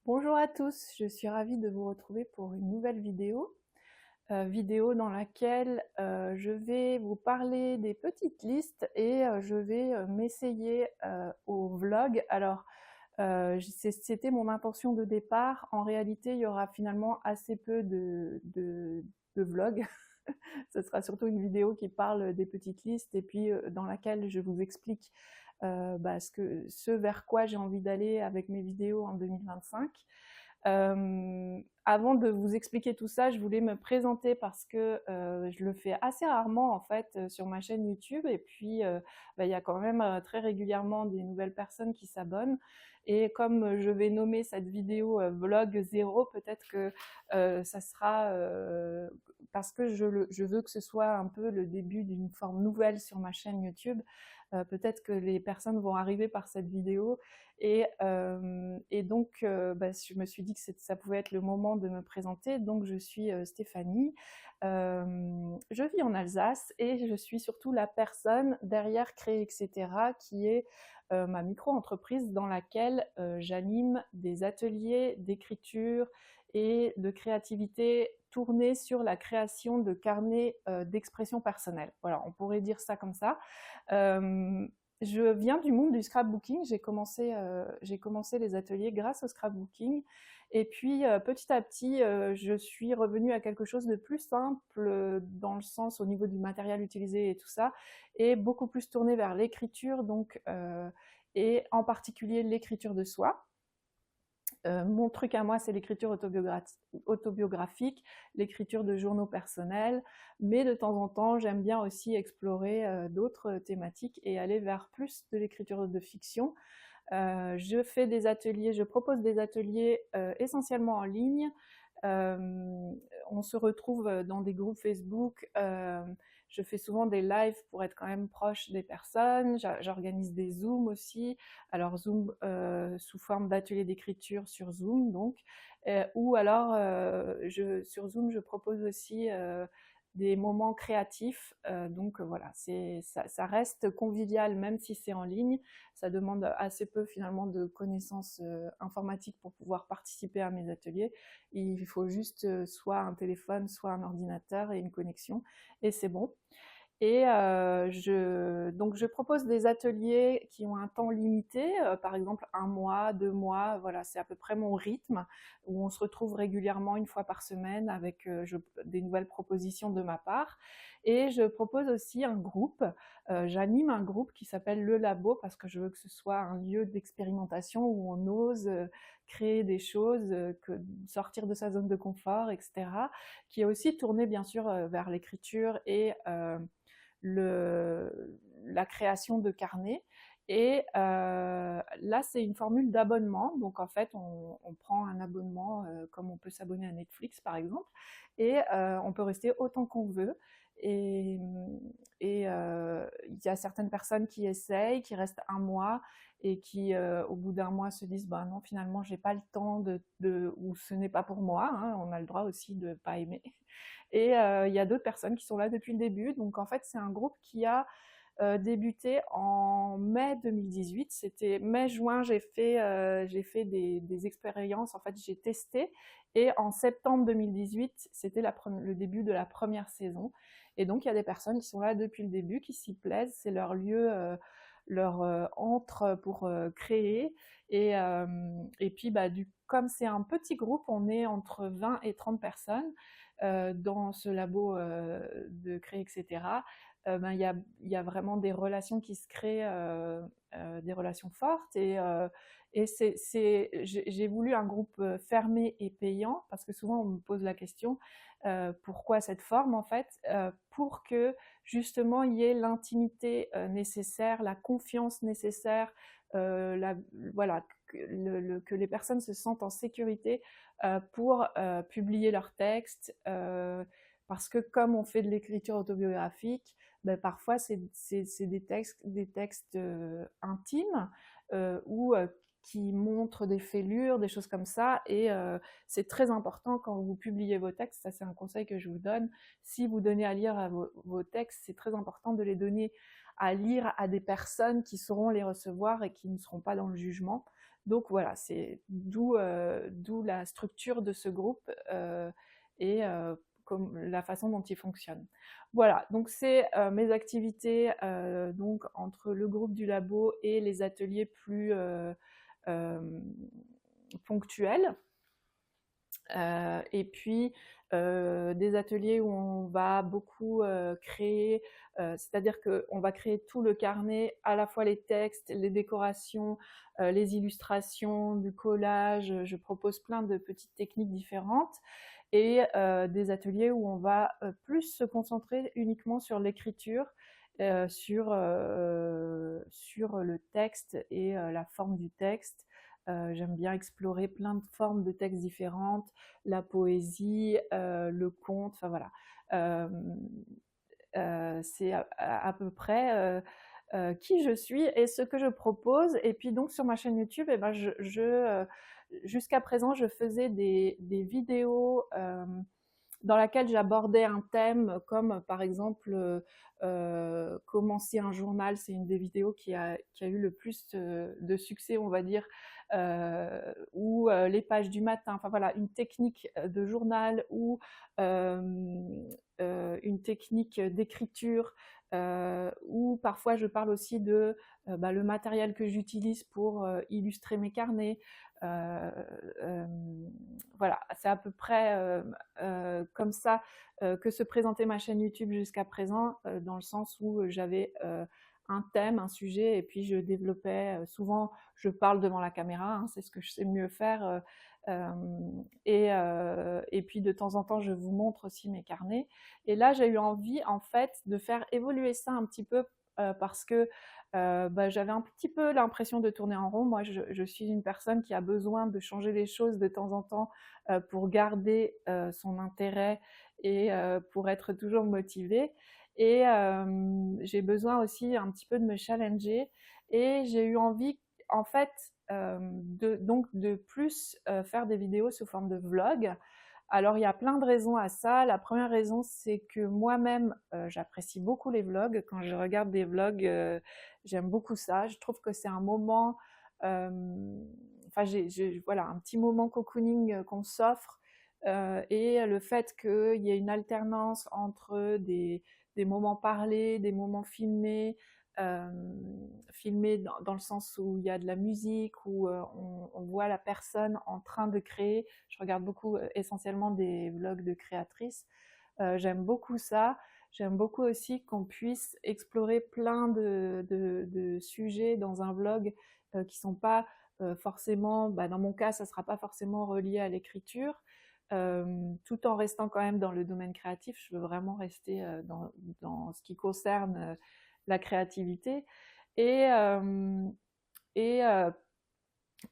Bonjour à tous, je suis ravie de vous retrouver pour une nouvelle vidéo dans laquelle je vais vous parler des petites listes et je vais m'essayer au vlog. Alors, c'était mon intention de départ. En réalité, il y aura finalement assez peu de vlogs. Ce sera surtout une vidéo qui parle des petites listes et puis dans laquelle je vous explique ce vers quoi j'ai envie d'aller avec mes vidéos en 2025. Avant de vous expliquer tout ça, je voulais me présenter parce que je le fais assez rarement en fait sur ma chaîne YouTube et puis il y a quand même très régulièrement des nouvelles personnes qui s'abonnent et comme je vais nommer cette vidéo vlog 0, peut-être que ça sera parce que je veux que ce soit un peu le début d'une forme nouvelle sur ma chaîne YouTube. Peut-être que les personnes vont arriver par cette vidéo et donc je me suis dit que ça pouvait être le moment de me présenter. Donc je suis Stéphanie, je vis en Alsace et je suis surtout la personne derrière Créer etc. qui est ma micro-entreprise dans laquelle j'anime des ateliers d'écriture et de créativité tournés sur la création de carnets d'expression personnelle. Voilà, on pourrait dire ça comme ça. Je viens du monde du scrapbooking. J'ai commencé les ateliers grâce au scrapbooking. Et puis, petit à petit, je suis revenue à quelque chose de plus simple dans le sens au niveau du matériel utilisé et tout ça, et beaucoup plus tourné vers l'écriture, et en particulier l'écriture de soi. Mon truc à moi, c'est l'écriture autobiographique, l'écriture de journaux personnels, mais de temps en temps, j'aime bien aussi explorer d'autres thématiques et aller vers plus de l'écriture de fiction. Je propose des ateliers essentiellement en ligne. On se retrouve dans des groupes Facebook. Je fais souvent des lives pour être quand même proche des personnes. J'organise des Zooms aussi. Alors Zoom sous forme d'atelier d'écriture sur Zoom, donc, ou alors sur Zoom, je propose aussi des moments créatifs. Donc voilà, ça reste convivial même si c'est en ligne. Ça demande assez peu finalement de connaissances informatiques pour pouvoir participer à mes ateliers. Il faut juste soit un téléphone, soit un ordinateur et une connexion, et c'est bon. Et donc je propose des ateliers qui ont un temps limité, par exemple 1 mois, 2 mois, voilà, c'est à peu près mon rythme, où on se retrouve régulièrement une fois par semaine avec des nouvelles propositions de ma part. Et je propose aussi un groupe, j'anime un groupe qui s'appelle Le Labo, parce que je veux que ce soit un lieu d'expérimentation où on ose créer des choses, sortir de sa zone de confort, etc., qui est aussi tourné bien sûr vers l'écriture et la création de carnets. Et là, c'est une formule d'abonnement. Donc, en fait, on prend un abonnement comme on peut s'abonner à Netflix, par exemple, et on peut rester autant qu'on veut. Et il y a certaines personnes qui essayent, qui restent 1 mois et qui, au bout d'1 mois, se disent bah non, finalement, j'ai pas le temps ou ce n'est pas pour moi. Hein, on a le droit aussi de pas aimer. Et il y a d'autres personnes qui sont là depuis le début. Donc en fait, c'est un groupe qui a débuté en mai 2018. C'était mai-juin, j'ai fait des expériences. En fait, j'ai testé. Et en septembre 2018, c'était le début de la première saison. Et donc, il y a des personnes qui sont là depuis le début, qui s'y plaisent. C'est leur lieu, leur antre pour créer. Et puis, comme c'est un petit groupe, on est entre 20 et 30 personnes dans ce labo de Créer, etc. Il y a vraiment des relations qui se créent, des relations fortes. Et j'ai voulu un groupe fermé et payant, parce que souvent on me pose la question pourquoi cette forme en fait, pour que justement il y ait l'intimité nécessaire, la confiance nécessaire, voilà, que les personnes se sentent en sécurité pour publier leurs textes, parce que comme on fait de l'écriture autobiographique, parfois c'est des textes intimes ou qui montrent des fêlures, des choses comme ça, et c'est très important quand vous publiez vos textes. Ça c'est un conseil que je vous donne. Si vous donnez à lire à vos textes, c'est très important de les donner à lire à des personnes qui sauront les recevoir et qui ne seront pas dans le jugement. Donc voilà, c'est d'où d'où la structure de ce groupe et comme la façon dont il fonctionne. Voilà, donc c'est mes activités donc entre le groupe du labo et les ateliers plus euh, ponctuels. Et puis des ateliers où on va beaucoup créer, c'est-à-dire qu'on va créer tout le carnet, à la fois les textes, les décorations, les illustrations, du collage. Je propose plein de petites techniques différentes et des ateliers où on va plus se concentrer uniquement sur l'écriture, sur le texte et la forme du texte. J'aime bien explorer plein de formes de textes différentes, la poésie, le conte, enfin voilà. Euh, c'est à peu près qui je suis et ce que je propose. Et puis donc sur ma chaîne YouTube, eh ben, jusqu'à présent, je faisais des vidéos dans laquelle j'abordais un thème comme par exemple commencer un journal. C'est une des vidéos qui a eu le plus de succès, on va dire, ou les pages du matin, enfin voilà, une technique de journal ou une technique d'écriture, ou parfois je parle aussi de le matériel que j'utilise pour illustrer mes carnets. Euh, euh, voilà, c'est à peu près comme ça que se présentait ma chaîne YouTube jusqu'à présent, dans le sens où j'avais un thème, un sujet, et puis je développais. Souvent, je parle devant la caméra, hein, c'est ce que je sais mieux faire. Et puis de temps en temps, je vous montre aussi mes carnets. Et là, j'ai eu envie, en fait, de faire évoluer ça un petit peu parce que j'avais un petit peu l'impression de tourner en rond. Moi, je suis une personne qui a besoin de changer les choses de temps en temps pour garder son intérêt et pour être toujours motivée. Et j'ai besoin aussi un petit peu de me challenger. Et j'ai eu envie, en fait, donc de plus faire des vidéos sous forme de vlog. Alors, il y a plein de raisons à ça. La première raison, c'est que moi-même, j'apprécie beaucoup les vlogs. Quand je regarde des vlogs, j'aime beaucoup ça. Je trouve que c'est un moment, euh, enfin, voilà, un petit moment cocooning qu'on s'offre. Et le fait qu'il y ait une alternance entre des moments parlés, des moments filmés, euh, filmés dans le sens où il y a de la musique, où on voit la personne en train de créer. Je regarde beaucoup, essentiellement des vlogs de créatrices. J'aime beaucoup ça. J'aime beaucoup aussi qu'on puisse explorer plein de sujets dans un vlog qui sont pas forcément, dans mon cas, ça sera pas forcément relié à l'écriture, tout en restant quand même dans le domaine créatif. Je veux vraiment rester dans ce qui concerne la créativité. Et, et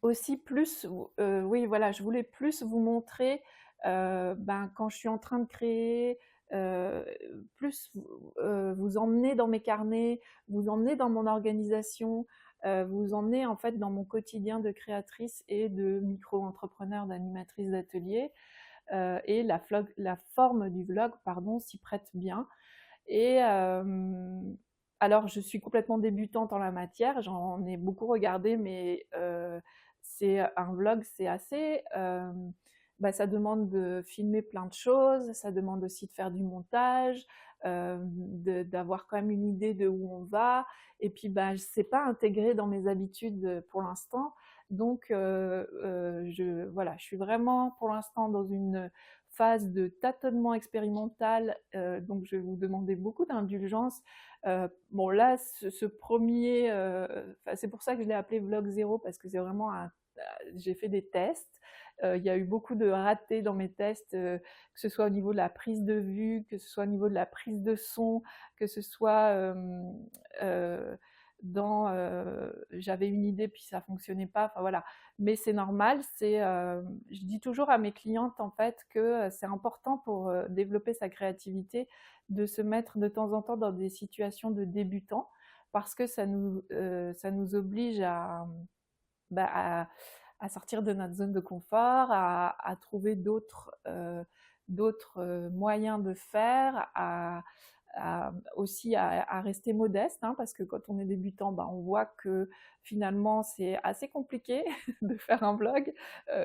aussi plus, oui, voilà, je voulais plus vous montrer, quand je suis en train de créer, euh, plus vous emmener dans mes carnets, vous emmener dans mon organisation, vous emmener en fait dans mon quotidien de créatrice et de micro-entrepreneur, d'animatrice d'atelier. Et la forme du vlog, pardon, s'y prête bien. Et alors, je suis complètement débutante en la matière, j'en ai beaucoup regardé, mais c'est un vlog, c'est assez. Ça demande de filmer plein de choses, ça demande aussi de faire du montage, d'avoir quand même une idée de où on va. Et puis, c'est pas intégré dans mes habitudes pour l'instant. Donc, voilà, je suis vraiment pour l'instant dans une phase de tâtonnement expérimental, donc je vais vous demander beaucoup d'indulgence. Bon là, ce premier, c'est pour ça que je l'ai appelé Vlog 0, parce que c'est vraiment j'ai fait des tests. Il y a eu beaucoup de ratés dans mes tests, que ce soit au niveau de la prise de vue, que ce soit au niveau de la prise de son, que ce soit j'avais une idée puis ça fonctionnait pas. Enfin voilà, mais c'est normal. Je dis toujours à mes clientes en fait que c'est important pour développer sa créativité de se mettre de temps en temps dans des situations de débutants, parce que ça nous oblige bah, à, à sortir de notre zone de confort, à trouver d'autres moyens de faire, aussi à rester modeste, hein, parce que quand on est débutant, bah, on voit que finalement c'est assez compliqué de faire un vlog,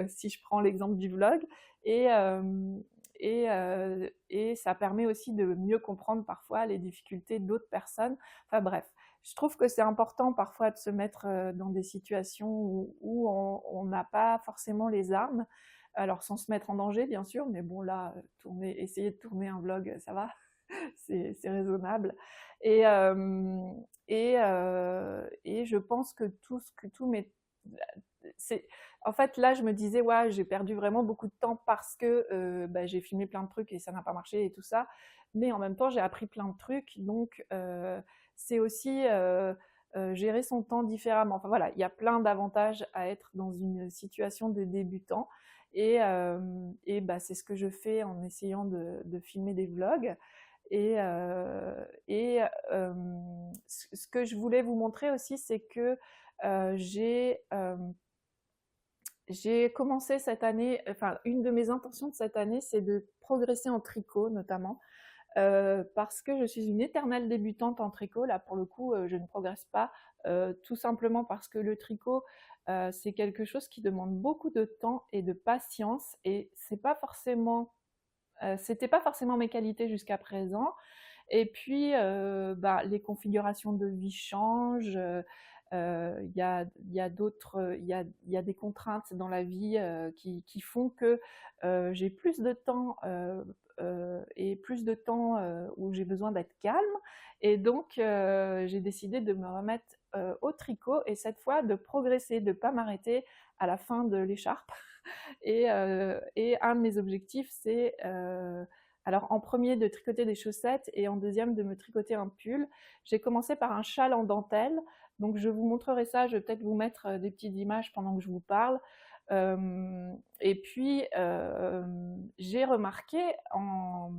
si je prends l'exemple du vlog, et, et ça permet aussi de mieux comprendre parfois les difficultés d'autres personnes. Enfin bref, je trouve que c'est important parfois de se mettre dans des situations où on n'a pas forcément les armes, alors sans se mettre en danger bien sûr, mais bon là, essayer de tourner un vlog, ça va, c'est raisonnable. Et, et je pense que tout mes c'est en fait là je me disais ouais j'ai perdu vraiment beaucoup de temps parce que bah, j'ai filmé plein de trucs et ça n'a pas marché et tout ça, mais en même temps j'ai appris plein de trucs, donc c'est aussi gérer son temps différemment. Enfin voilà, il y a plein d'avantages à être dans une situation de débutant, et bah, c'est ce que je fais en essayant de filmer des vlogs. Et, ce que je voulais vous montrer aussi, c'est que euh, j'ai euh, j'ai commencé cette année, enfin une de mes intentions de cette année, c'est de progresser en tricot notamment, parce que je suis une éternelle débutante en tricot. Là pour le coup, je ne progresse pas, tout simplement parce que le tricot, c'est quelque chose qui demande beaucoup de temps et de patience, et c'était pas forcément mes qualités jusqu'à présent. Et puis, bah, les configurations de vie changent. Il y a des contraintes dans la vie qui font que j'ai plus de temps, et plus de temps où j'ai besoin d'être calme. Et donc, j'ai décidé de me remettre au tricot, et cette fois de progresser, de ne pas m'arrêter à la fin de l'écharpe. Et un de mes objectifs, c'est alors en premier de tricoter des chaussettes et en deuxième de me tricoter un pull. J'ai commencé par un châle en dentelle, donc je vous montrerai ça, je vais peut-être vous mettre des petites images pendant que je vous parle. Et puis j'ai remarqué en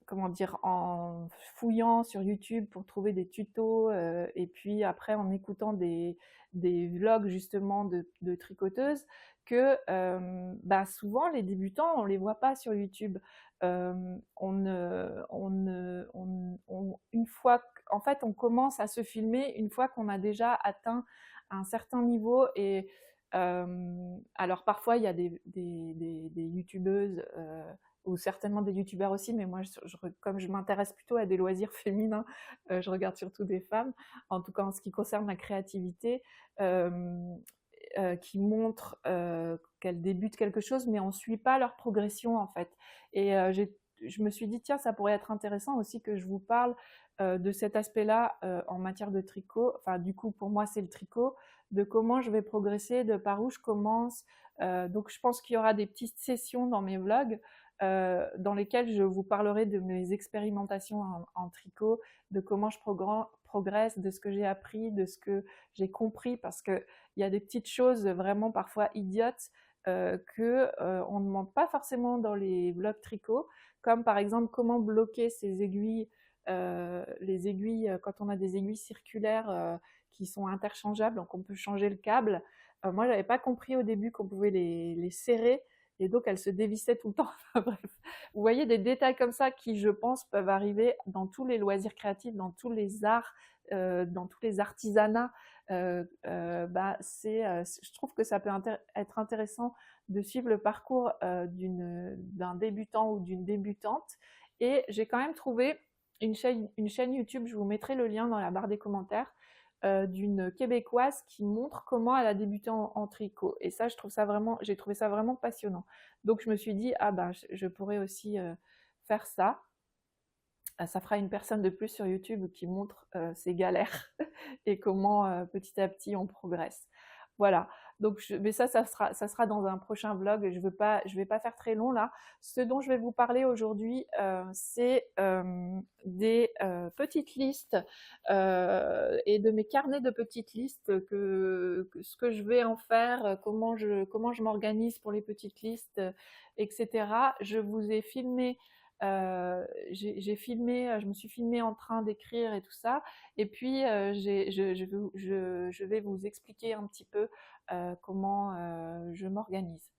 comment dire, en fouillant sur YouTube pour trouver des tutos, et puis après en écoutant des vlogs justement de tricoteuses, que bah souvent les débutants on les voit pas sur YouTube. Une fois en fait on commence à se filmer une fois qu'on a déjà atteint un certain niveau. Et alors parfois il y a des youtubeuses, ou certainement des youtubeurs aussi, mais moi, comme je m'intéresse plutôt à des loisirs féminins, je regarde surtout des femmes, en tout cas en ce qui concerne la créativité, qui montrent qu'elles débutent quelque chose, mais on ne suit pas leur progression en fait. Et je me suis dit, tiens, ça pourrait être intéressant aussi que je vous parle de cet aspect-là en matière de tricot. Enfin, du coup, pour moi, c'est le tricot, de comment je vais progresser, de par où je commence. Donc, je pense qu'il y aura des petites sessions dans mes vlogs dans lesquelles je vous parlerai de mes expérimentations en tricot, de comment je progresse, de ce que j'ai appris, de ce que j'ai compris, parce qu'il y a des petites choses vraiment parfois idiotes qu'on ne demande pas forcément dans les vlogs tricot, comme par exemple comment bloquer ces aiguilles, les aiguilles, quand on a des aiguilles circulaires qui sont interchangeables, donc on peut changer le câble. Moi, je n'avais pas compris au début qu'on pouvait les serrer, et donc elles se dévissaient tout le temps. Bref, vous voyez des détails comme ça qui, je pense, peuvent arriver dans tous les loisirs créatifs, dans tous les arts, dans tous les artisanats. Bah, je trouve que ça peut être intéressant de suivre le parcours d'un débutant ou d'une débutante. Et j'ai quand même trouvé une chaîne YouTube, je vous mettrai le lien dans la barre des commentaires, d'une Québécoise qui montre comment elle a débuté en tricot. Et ça, j'ai trouvé ça vraiment passionnant. Donc je me suis dit, ah ben, je pourrais aussi faire ça. Ça fera une personne de plus sur YouTube qui montre ses galères et comment petit à petit on progresse. Voilà. Donc, mais ça sera dans un prochain vlog. Je vais pas faire très long là. Ce dont je vais vous parler aujourd'hui, c'est des petites listes et de mes carnets de petites listes, ce que je vais en faire, comment je m'organise pour les petites listes, etc. Je vous ai filmé. J'ai filmé, je me suis filmée en train d'écrire et tout ça, et puis je vais vous expliquer un petit peu comment je m'organise.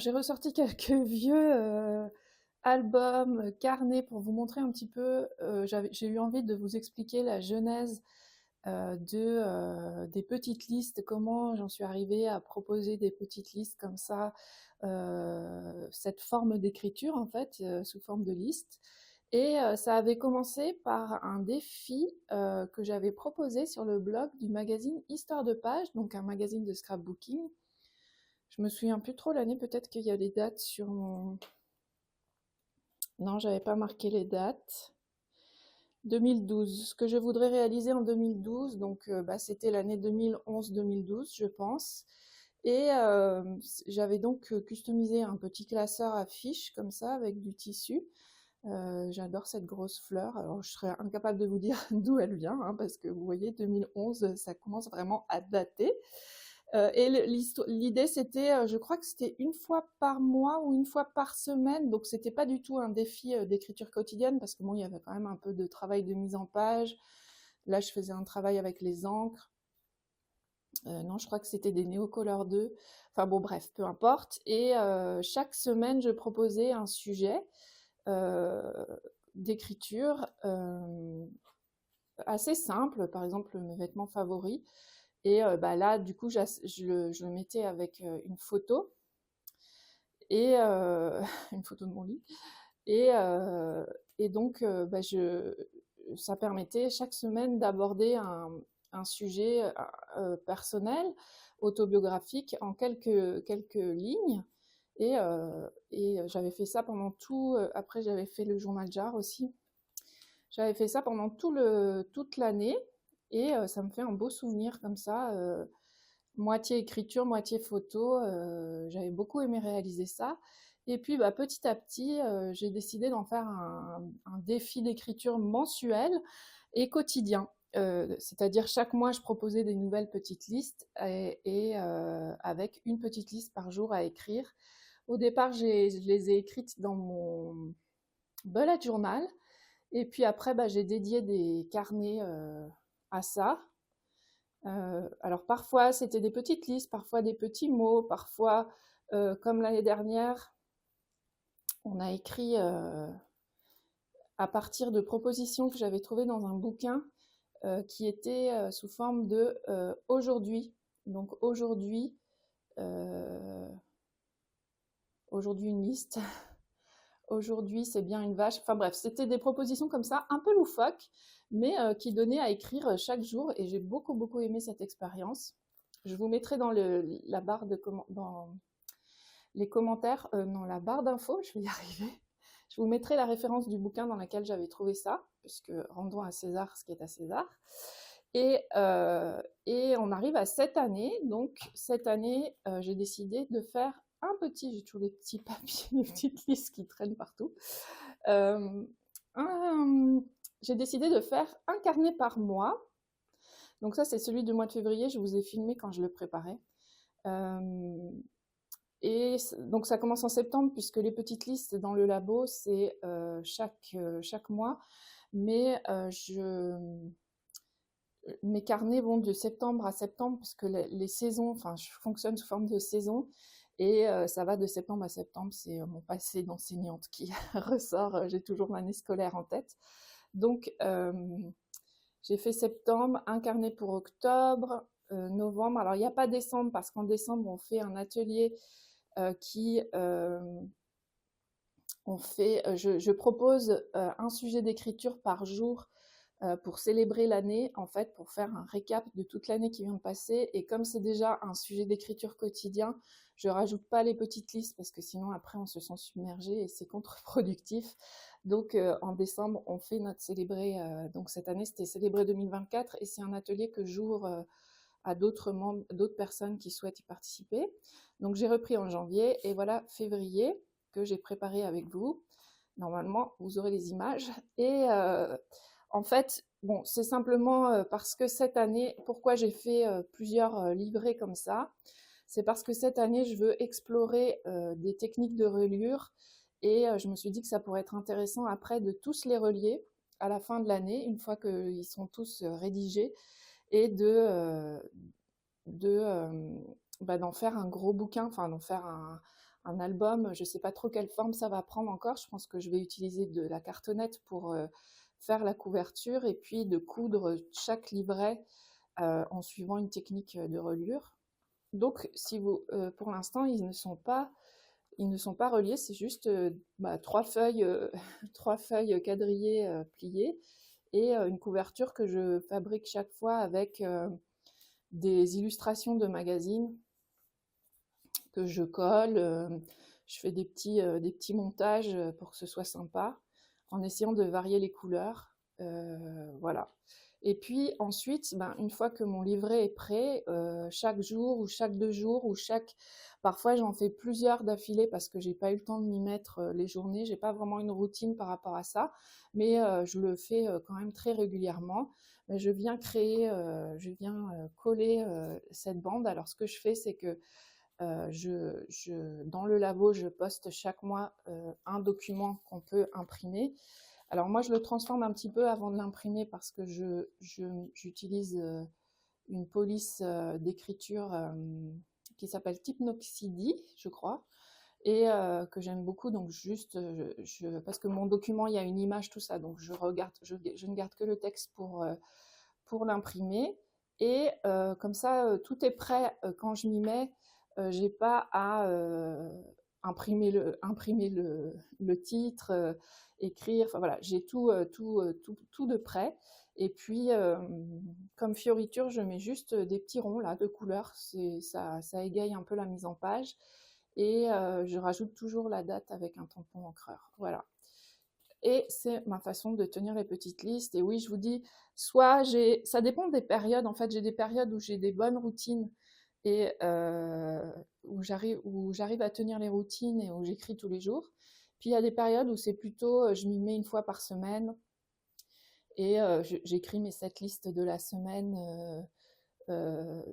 j'ai ressorti quelques vieux albums, carnets pour vous montrer un petit peu. J'ai eu envie de vous expliquer la genèse des petites listes, comment j'en suis arrivée à proposer des petites listes comme ça, cette forme d'écriture en fait, sous forme de liste. Et ça avait commencé par un défi que j'avais proposé sur le blog du magazine Histoire de Page, donc un magazine de scrapbooking. Je me souviens plus trop l'année, peut-être qu'il y a des dates sur mon... Non, j'avais pas marqué les dates. 2012, ce que je voudrais réaliser en 2012, donc c'était l'année 2011-2012, je pense. Et j'avais donc customisé un petit classeur à fiches comme ça avec du tissu. J'adore cette grosse fleur. Alors je serais incapable de vous dire d'où elle vient, hein, parce que vous voyez, 2011, ça commence vraiment à dater. Et l'idée, c'était, je crois que c'était une fois par mois ou une fois par semaine, donc c'était pas du tout un défi d'écriture quotidienne, parce que bon, il y avait quand même un peu de travail de mise en page. Là, je faisais un travail avec les encres. Non, je crois que c'était des Neocolor 2. Enfin bon, bref, peu importe. Et chaque semaine, je proposais un sujet d'écriture assez simple, par exemple mes vêtements favoris. Et là, du coup, je le mettais avec une photo et une photo de mon lit. Et donc, ça permettait chaque semaine d'aborder un sujet personnel, autobiographique, en quelques lignes. Et j'avais fait ça pendant tout. Après, j'avais fait le journal Jar aussi. J'avais fait ça pendant toute l'année. Et ça me fait un beau souvenir comme ça, moitié écriture, moitié photo. J'avais beaucoup aimé réaliser ça. Et puis petit à petit, j'ai décidé d'en faire un défi d'écriture mensuel et quotidien. C'est-à-dire chaque mois, je proposais des nouvelles petites listes et avec une petite liste par jour à écrire. Au départ, je les ai écrites dans mon bullet journal. Et puis après, j'ai dédié des carnets à ça. Alors parfois c'était des petites listes, parfois des petits mots, parfois comme l'année dernière, on a écrit à partir de propositions que j'avais trouvées dans un bouquin qui était sous forme de aujourd'hui. Donc aujourd'hui une liste. Aujourd'hui, c'est bien une vache. Enfin bref, c'était des propositions comme ça, un peu loufoques, mais qui donnaient à écrire chaque jour. Et j'ai beaucoup, beaucoup aimé cette expérience. Je vous mettrai dans la barre dans les commentaires, non, la barre d'infos, je vais y arriver. Je vous mettrai la référence du bouquin dans lequel j'avais trouvé ça, puisque rendons à César ce qui est à César. Et on arrive à cette année. Donc cette année, j'ai décidé de faire j'ai toujours des petits papiers, des petites listes qui traînent partout. J'ai décidé de faire un carnet par mois. Donc ça, c'est celui du mois de février. Je vous ai filmé quand je le préparais. Et donc ça commence en septembre, puisque les petites listes dans le labo, c'est chaque mois. Mais mes carnets vont de septembre à septembre, parce que les saisons, enfin, je fonctionne sous forme de saison. Et ça va de septembre à septembre, c'est mon passé d'enseignante qui ressort, j'ai toujours mon année scolaire en tête. Donc j'ai fait septembre, un carnet pour octobre, novembre. Alors il n'y a pas décembre, parce qu'en décembre on fait un atelier je propose un sujet d'écriture par jour pour célébrer l'année, en fait, pour faire un récap de toute l'année qui vient de passer. Et comme c'est déjà un sujet d'écriture quotidien, je rajoute pas les petites listes, parce que sinon après on se sent submergé et c'est contre-productif. Donc en décembre, on fait notre célébrer. Donc cette année, c'était célébrer 2024, et c'est un atelier que j'ouvre à d'autres personnes qui souhaitent y participer. Donc j'ai repris en janvier, et voilà février que j'ai préparé avec vous. Normalement, vous aurez les images. Et en fait, bon, c'est simplement parce que cette année, pourquoi j'ai fait plusieurs livrets comme ça, c'est parce que cette année, je veux explorer des techniques de reliure, et je me suis dit que ça pourrait être intéressant après de tous les relier à la fin de l'année, une fois qu'ils sont tous rédigés, et d'en faire un gros bouquin, enfin d'en faire un album. Je ne sais pas trop quelle forme ça va prendre encore. Je pense que je vais utiliser de la cartonnette pour faire la couverture et puis de coudre chaque livret en suivant une technique de reliure. Donc, pour l'instant, ils ne sont pas reliés, c'est juste 3 feuilles, 3 feuilles quadrillées pliées et une couverture que je fabrique chaque fois avec des illustrations de magazines que je colle. Je fais des petits montages pour que ce soit sympa, en essayant de varier les couleurs. Voilà. Et puis ensuite, une fois que mon livret est prêt, chaque jour ou chaque 2 jours ou parfois j'en fais plusieurs d'affilée parce que j'ai pas eu le temps de m'y mettre les journées. J'ai pas vraiment une routine par rapport à ça, mais je le fais quand même très régulièrement. Mais je viens coller cette bande. Alors ce que je fais, c'est que dans le labo, je poste chaque mois un document qu'on peut imprimer. Alors moi, je le transforme un petit peu avant de l'imprimer parce que j'utilise une police d'écriture qui s'appelle Typnoxidi, je crois, et que j'aime beaucoup. Donc juste, parce que mon document, il y a une image, tout ça, donc je ne garde que le texte pour l'imprimer. Et comme ça, tout est prêt quand je m'y mets. J'ai pas à imprimer le titre, écrire. Enfin voilà, j'ai tout de près. Et puis, comme fioriture, je mets juste des petits ronds là de couleurs. Ça égaye un peu la mise en page. Et je rajoute toujours la date avec un tampon encreur. Voilà. Et c'est ma façon de tenir les petites listes. Et oui, je vous dis, ça dépend des périodes. En fait, j'ai des périodes où j'ai des bonnes routines et où j'arrive à tenir les routines et où j'écris tous les jours. Puis il y a des périodes où c'est plutôt, je m'y mets une fois par semaine et j'écris mes setlists de la semaine.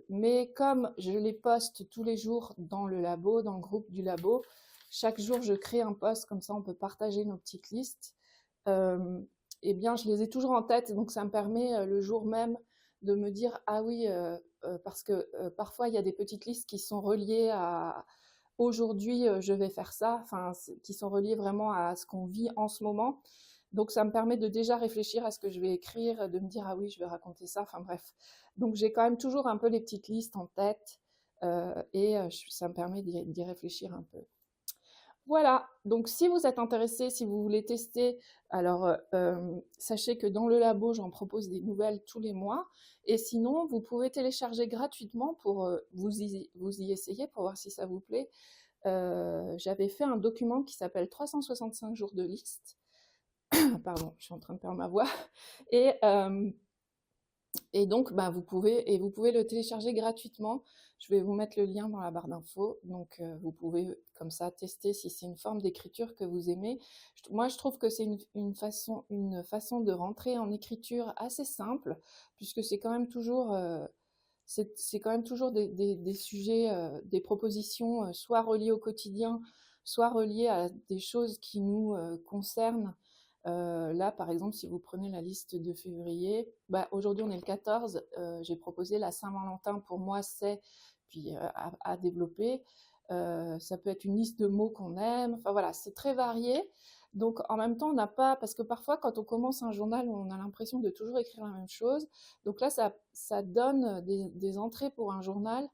Mais comme je les poste tous les jours dans le labo, dans le groupe du labo, chaque jour je crée un post, comme ça on peut partager nos petites listes. Eh bien, je les ai toujours en tête, donc ça me permet le jour même de me dire ah oui, parce que parfois il y a des petites listes qui sont reliées à aujourd'hui je vais faire ça, enfin qui sont reliées vraiment à ce qu'on vit en ce moment. Donc ça me permet de déjà réfléchir à ce que je vais écrire, de me dire ah oui je vais raconter ça, enfin bref. Donc j'ai quand même toujours un peu les petites listes en tête et ça me permet d'y réfléchir un peu. Voilà, donc si vous êtes intéressé, si vous voulez tester, alors sachez que dans le labo, j'en propose des nouvelles tous les mois. Et sinon, vous pouvez télécharger gratuitement pour vous y essayer, pour voir si ça vous plaît. J'avais fait un document qui s'appelle 365 jours de liste. Pardon, je suis en train de perdre ma voix. Et donc, vous pouvez le télécharger gratuitement. Je vais vous mettre le lien dans la barre d'infos. Donc, vous pouvez comme ça tester si c'est une forme d'écriture que vous aimez. Moi, je trouve que c'est une façon de rentrer en écriture assez simple, puisque c'est quand même toujours, des sujets, des propositions, soit reliées au quotidien, soit reliées à des choses qui nous concernent. Là, par exemple, si vous prenez la liste de février, aujourd'hui on est le 14, j'ai proposé la Saint-Valentin, pour moi c'est, puis à développer. Ça peut être une liste de mots qu'on aime, enfin voilà, c'est très varié. Donc en même temps, on n'a pas, parce que parfois quand on commence un journal, on a l'impression de toujours écrire la même chose. Donc là, ça donne des entrées pour un journal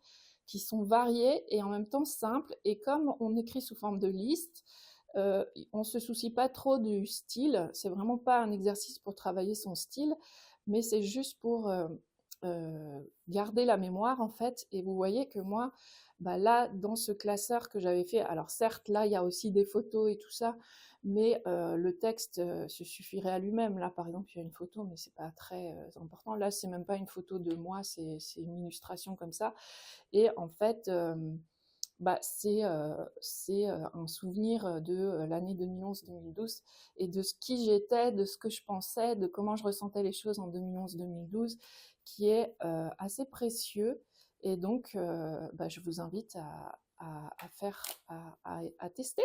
qui sont variées et en même temps simples. Et comme on écrit sous forme de liste, on se soucie pas trop du style, c'est vraiment pas un exercice pour travailler son style, mais c'est juste pour garder la mémoire en fait. Et vous voyez que moi, là, dans ce classeur que j'avais fait, alors certes, là, il y a aussi des photos et tout ça, mais le texte se suffirait à lui-même. Là, par exemple, il y a une photo, mais c'est pas très important. Là, c'est même pas une photo de moi, c'est une illustration comme ça. Et en fait, c'est un souvenir de l'année 2011-2012 et de qui j'étais, de ce que je pensais, de comment je ressentais les choses en 2011-2012, qui est assez précieux. Et donc, je vous invite à tester.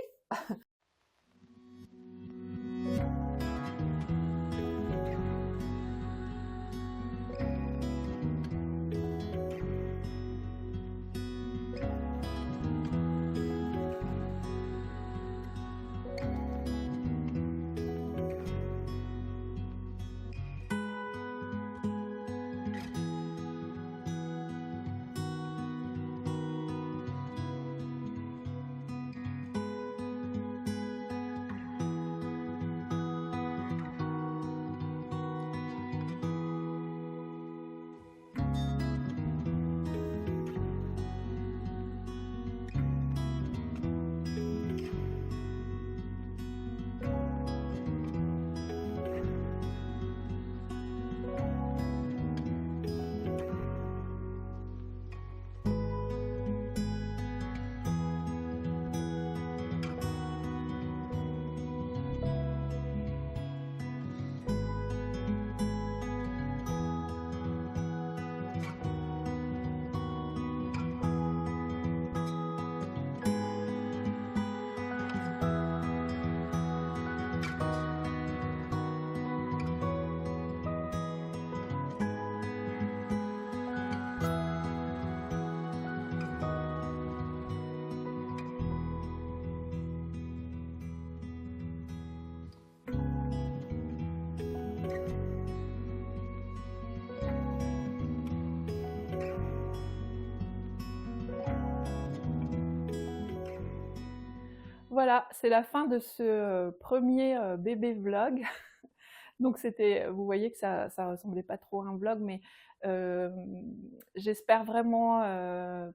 voilà, c'est la fin de ce premier bébé vlog. Donc vous voyez que ça ressemblait pas trop à un vlog, mais euh, j'espère vraiment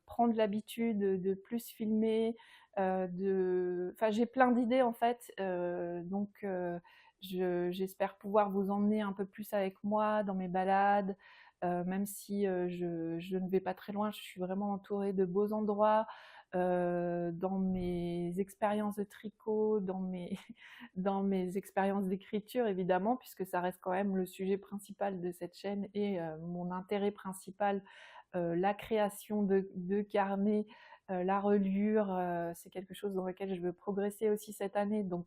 prendre l'habitude de plus filmer. Enfin, j'ai plein d'idées en fait, donc j'espère pouvoir vous emmener un peu plus avec moi dans mes balades, même si je ne vais pas très loin. Je suis vraiment entourée de beaux endroits. Dans mes expériences de tricot, dans mes expériences d'écriture évidemment, puisque ça reste quand même le sujet principal de cette chaîne et mon intérêt principal, la création de carnets, la reliure, c'est quelque chose dans lequel je veux progresser aussi cette année, donc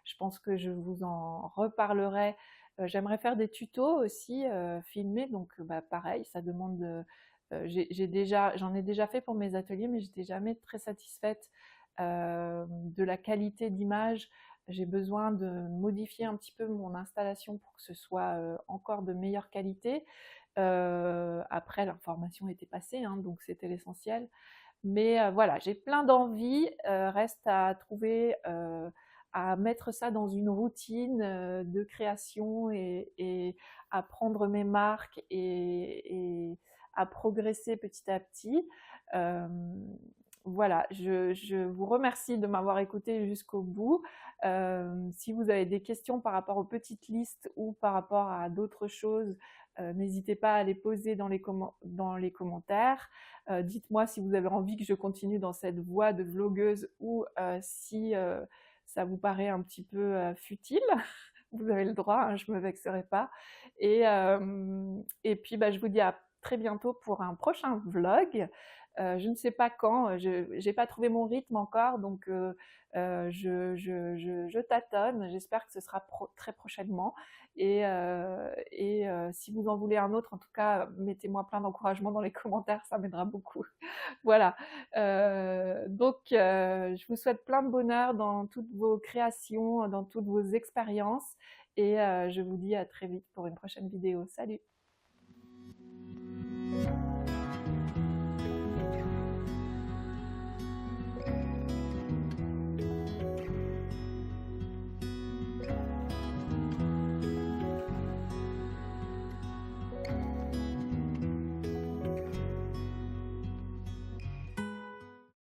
je pense que je vous en reparlerai. J'aimerais faire des tutos aussi filmés, donc bah, pareil, ça demande j'en ai déjà fait pour mes ateliers, mais j'étais jamais très satisfaite de la qualité d'image. J'ai besoin de modifier un petit peu mon installation pour que ce soit encore de meilleure qualité. Après, l'information était passée, hein, donc c'était l'essentiel. Mais voilà, j'ai plein d'envies. Reste à trouver, à mettre ça dans une routine de création et à prendre mes marques et à progresser petit à petit. Euh, voilà, je vous remercie de m'avoir écouté jusqu'au bout. Si vous avez des questions par rapport aux petites listes ou par rapport à d'autres choses, n'hésitez pas à les poser dans les commentaires. Dites-moi si vous avez envie que je continue dans cette voie de vlogueuse ou si ça vous paraît un petit peu futile. Vous avez le droit, hein, je ne me vexerai pas. Et puis, bah, je vous dis à très bientôt pour un prochain vlog. Je ne sais pas quand, je n'ai pas trouvé mon rythme encore, donc je tâtonne. J'espère que ce sera très prochainement. Et si vous en voulez un autre, en tout cas, mettez-moi plein d'encouragements dans les commentaires, ça m'aidera beaucoup. Voilà. Donc, je vous souhaite plein de bonheur dans toutes vos créations, dans toutes vos expériences. Et je vous dis à très vite pour une prochaine vidéo. Salut!